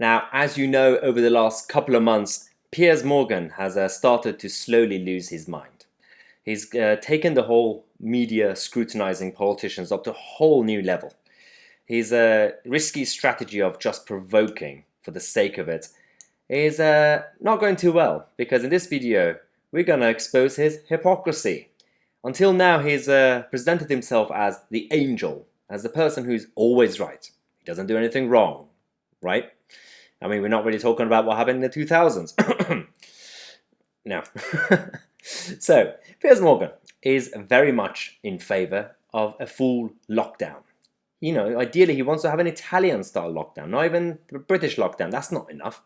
Now, as you know, over the last couple of months, Piers Morgan has started to slowly lose his mind. He's taken the whole media scrutinizing politicians up to a whole new level. His risky strategy of just provoking for the sake of it is not going too well, because in this video, we're going to expose his hypocrisy. Until now, he's presented himself as the angel, as the person who's always right. He doesn't do anything wrong, right? I mean, we're not really talking about what happened in the 2000s. No. So, Piers Morgan is very much in favour of a full lockdown. You know, ideally he wants to have an Italian-style lockdown, not even the British lockdown. That's not enough.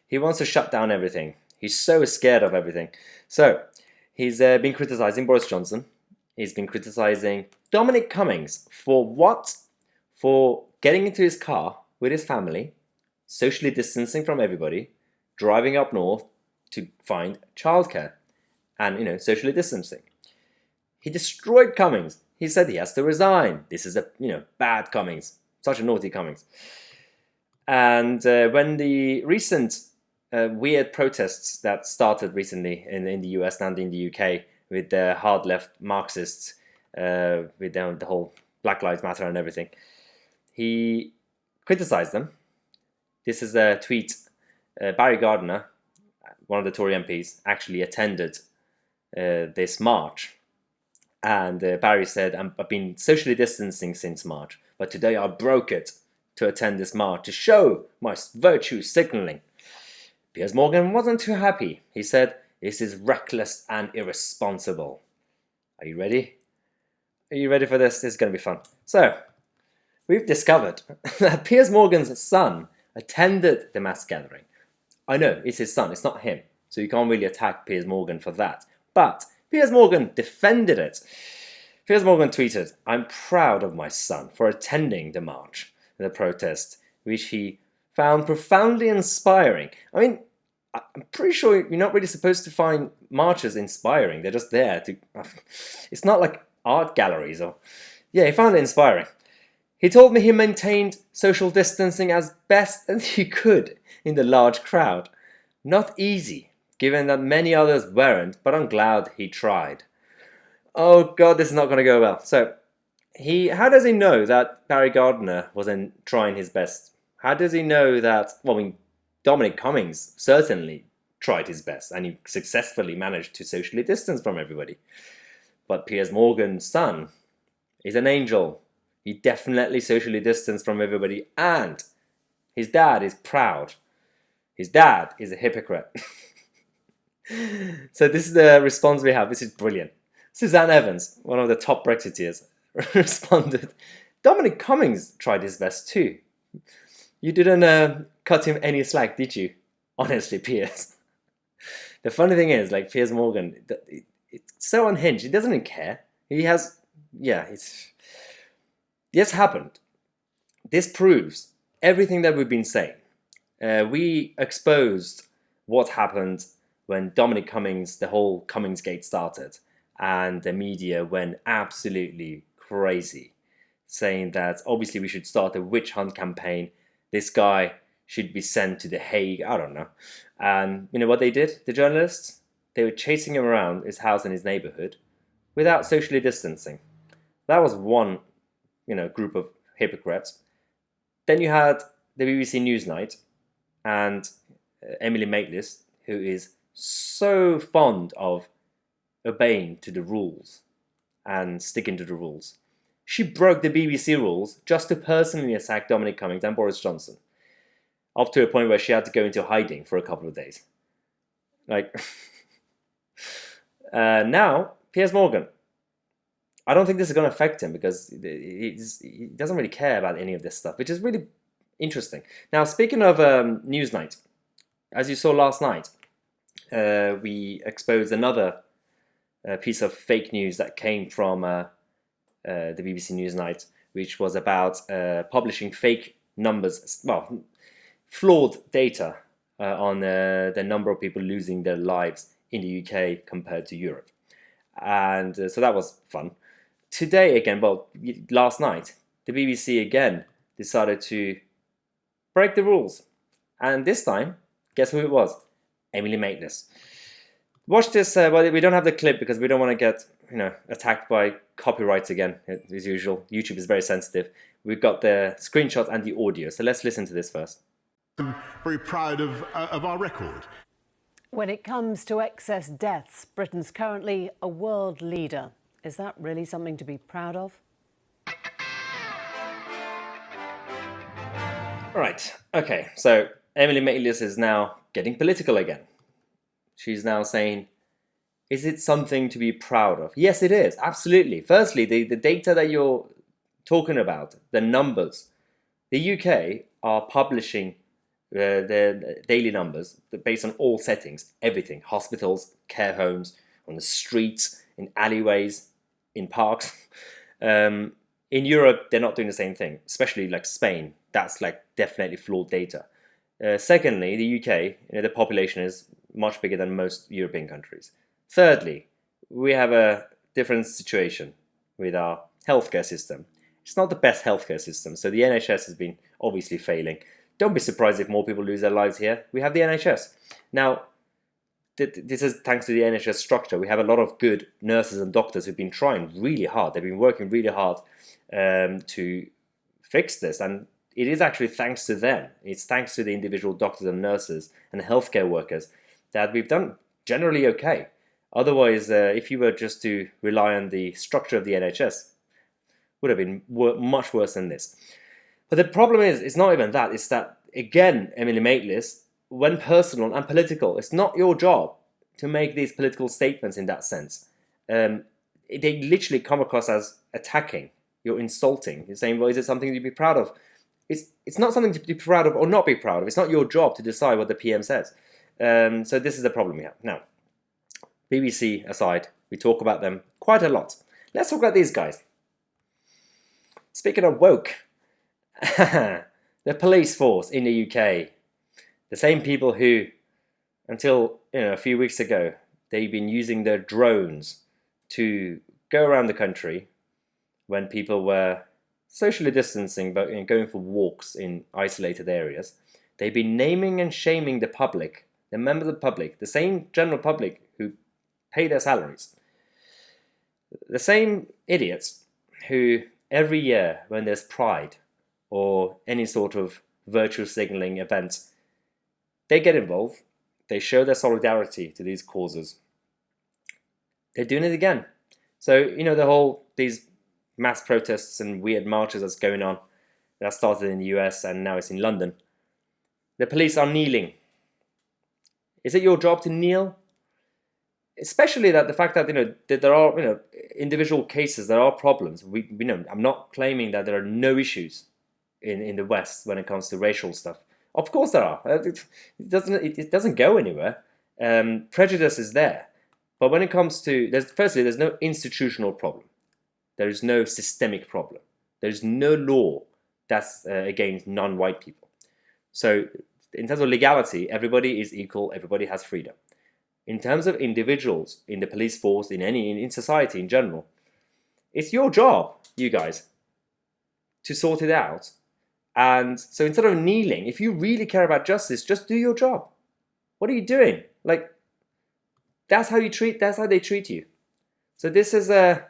He wants to shut down everything. He's so scared of everything. So, he's been criticising Boris Johnson. He's been criticising Dominic Cummings for what? For getting into his car with his family, socially distancing from everybody, driving up north to find childcare and, socially distancing. He destroyed Cummings. He said he has to resign. This is a, bad Cummings. Such a naughty Cummings. And when the recent weird protests that started recently in the US and in the UK with the hard left Marxists, with the whole Black Lives Matter and everything, he criticized them. This is a tweet. Barry Gardiner, one of the Tory MPs, actually attended this march. And Barry said, I've been socially distancing since March, but today I broke it to attend this march to show my virtue signaling. Piers Morgan wasn't too happy. He said, this is reckless and irresponsible. Are you ready? Are you ready for this? This is going to be fun. So, we've discovered that Piers Morgan's son attended the mass gathering. I know, it's his son, it's not him. So you can't really attack Piers Morgan for that. But Piers Morgan defended it. Piers Morgan tweeted, I'm proud of my son for attending the march, the protest, which he found profoundly inspiring. I mean, I'm pretty sure you're not really supposed to find marches inspiring. They're just there to... It's not like art galleries or... Yeah, he found it inspiring. He told me he maintained social distancing as best as he could in the large crowd. Not easy, given that many others weren't, but I'm glad he tried. Oh God, this is not going to go well. So, how does he know that Barry Gardiner wasn't trying his best? How does he know that, Dominic Cummings certainly tried his best and he successfully managed to socially distance from everybody. But Piers Morgan's son is an angel. He definitely socially distanced from everybody, and his dad is proud. His dad is a hypocrite. So this is the response we have. This is brilliant. Suzanne Evans, one of the top Brexiteers, responded, Dominic Cummings tried his best too. You didn't cut him any slack, did you? Honestly, Piers. The funny thing is, Piers Morgan, it's so unhinged. He doesn't even care. He has, this happened. This proves everything that we've been saying. We exposed what happened when Dominic Cummings, the whole Cummings gate started, and the media went absolutely crazy, saying that obviously we should start a witch hunt campaign. This guy should be sent to The Hague. I don't know. And you know what they did, the journalists? They were chasing him around his house and his neighborhood without socially distancing. That was one, group of hypocrites. Then you had the BBC Newsnight and Emily Maitlis, who is so fond of obeying to the rules and sticking to the rules. She broke the BBC rules just to personally attack Dominic Cummings and Boris Johnson, up to a point where she had to go into hiding for a couple of days. Now, Piers Morgan, I don't think this is going to affect him because he doesn't really care about any of this stuff, which is really interesting. Now, speaking of Newsnight, as you saw last night, we exposed another piece of fake news that came from the BBC Newsnight, which was about publishing fake numbers, flawed data on the number of people losing their lives in the UK compared to Europe. And so that was fun. Today again, last night, the BBC again decided to break the rules And this time, guess who it was? Emily Maitlis. Watch this. Well, we don't have the clip because we don't want to get attacked by copyrights again, as usual. YouTube is very sensitive. We've got the screenshots and the audio, so let's listen to this first. I'm very proud of our record. When it comes to excess deaths, Britain's currently a world leader. Is that really something to be proud of? Right, okay, so Emily Maitlis is now getting political again. She's now saying, is it something to be proud of? Yes, it is, absolutely. Firstly, the data that you're talking about, the numbers, the UK are publishing their daily numbers based on all settings, everything, hospitals, care homes, on the streets, in alleyways, in parks. In Europe, they're not doing the same thing, especially like Spain. That's like definitely flawed data. Secondly, the UK, the population is much bigger than most European countries. Thirdly, we have a different situation with our healthcare system. It's not the best healthcare system, so the NHS has been obviously failing. Don't be surprised if more people lose their lives here. We have the NHS. Now, this is thanks to the NHS structure. We have a lot of good nurses and doctors who've been trying really hard. They've been working really hard to fix this, and it is actually thanks to them. It's thanks to the individual doctors and nurses and healthcare workers that we've done generally okay. Otherwise, if you were just to rely on the structure of the NHS, would have been much worse than this. But the problem is, it's not even that. It's that, again, Emily Maitlis, when personal and political, it's not your job to make these political statements in that sense. They literally come across as attacking. You're insulting. You're saying, well, is it something to be proud of? It's not something to be proud of or not be proud of. It's not your job to decide what the PM says. So this is the problem we have. Now, BBC aside, we talk about them quite a lot. Let's talk about these guys. Speaking of woke, the police force in the UK, the same people who, until a few weeks ago, they've been using their drones to go around the country when people were socially distancing but going for walks in isolated areas. They've been naming and shaming the public, the members of the public, the same general public who pay their salaries. The same idiots who every year when there's Pride or any sort of virtue signaling event, they get involved, they show their solidarity to these causes. They're doing it again. So, these mass protests and weird marches that's going on, that started in the US and now it's in London. The police are kneeling. Is it your job to kneel? Especially that the fact that that there are individual cases, there are problems. I'm not claiming that there are no issues in the West when it comes to racial stuff. Of course there are. It doesn't go anywhere. Prejudice is there, but when it comes to there's no institutional problem. There is no systemic problem. There is no law that's against non-white people. So in terms of legality, everybody is equal. Everybody has freedom. In terms of individuals in the police force, in society in general, it's your job, you guys, to sort it out. And so instead of kneeling, if you really care about justice, just do your job. What are you doing? That's how they treat you. So this is the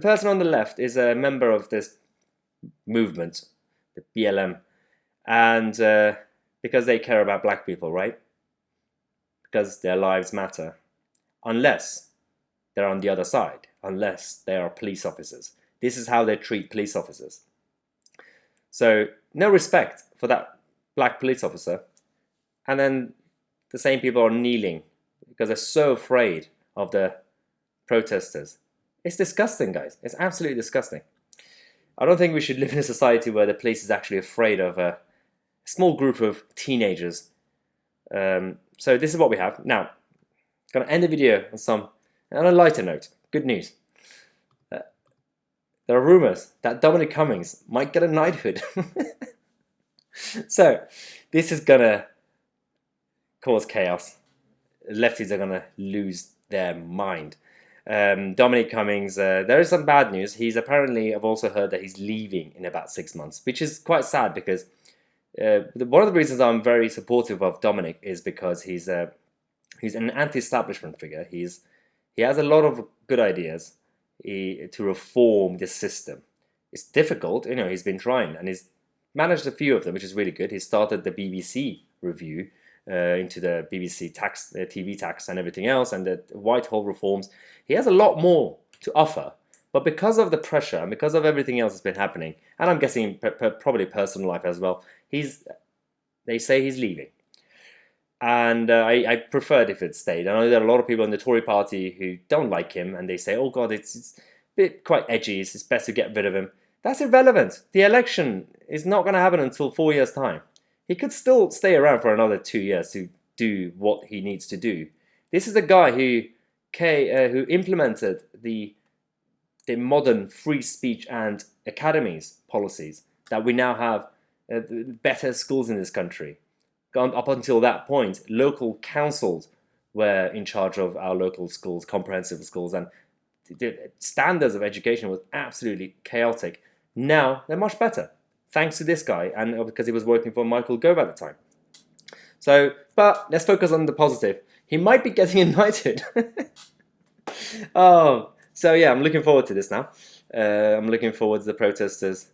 person on the left is a member of this movement, the BLM, and because they care about black people, right? Because their lives matter, unless they're on the other side, unless they are police officers. This is how they treat police officers. So no respect for that black police officer, and then the same people are kneeling because they're so afraid of the protesters. It's disgusting, guys. It's absolutely disgusting. I don't think we should live in a society where the police is actually afraid of a small group of teenagers. So this is what we have. Now, going to end the video on a lighter note. Good news. There are rumours that Dominic Cummings might get a knighthood. So this is going to cause chaos. Lefties are going to lose their mind. Dominic Cummings, there is some bad news. I've also heard that he's leaving in about 6 months, which is quite sad because one of the reasons I'm very supportive of Dominic is because he's an anti-establishment figure. He has a lot of good ideas to reform this system. It's difficult, he's been trying, and he's managed a few of them, which is really good. He started the BBC review into the BBC tax, TV tax and everything else, and the Whitehall reforms. He has a lot more to offer, but because of the pressure and because of everything else that's been happening, and I'm guessing probably personal life as well, they say he's leaving. And I preferred if it stayed. I know there are a lot of people in the Tory party who don't like him, and they say, oh God, it's a bit quite edgy, it's best to get rid of him. That's irrelevant. The election is not going to happen until 4 years' time. He could still stay around for another 2 years to do what he needs to do. This is a guy who implemented the modern free speech and academies policies that we now have better schools in this country. Up until that point, local councils were in charge of our local schools, comprehensive schools, and the standards of education was absolutely chaotic. Now they're much better, thanks to this guy, and because he was working for Michael Gove at the time. So, but let's focus on the positive. He might be getting indicted. Oh, so yeah, I'm looking forward to this now. I'm looking forward to the protesters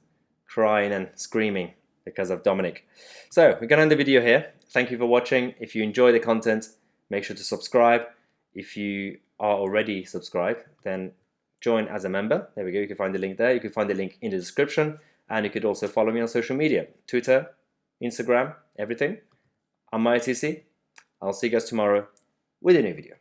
crying and screaming because of Dominic. So we're going to end the video here. Thank you for watching. If you enjoy the content, make sure to subscribe. If you are already subscribed, then join as a member. There we go. You can find the link there. You can find the link in the description. And you could also follow me on social media. Twitter, Instagram, everything. I'm Tousi. I'll see you guys tomorrow with a new video.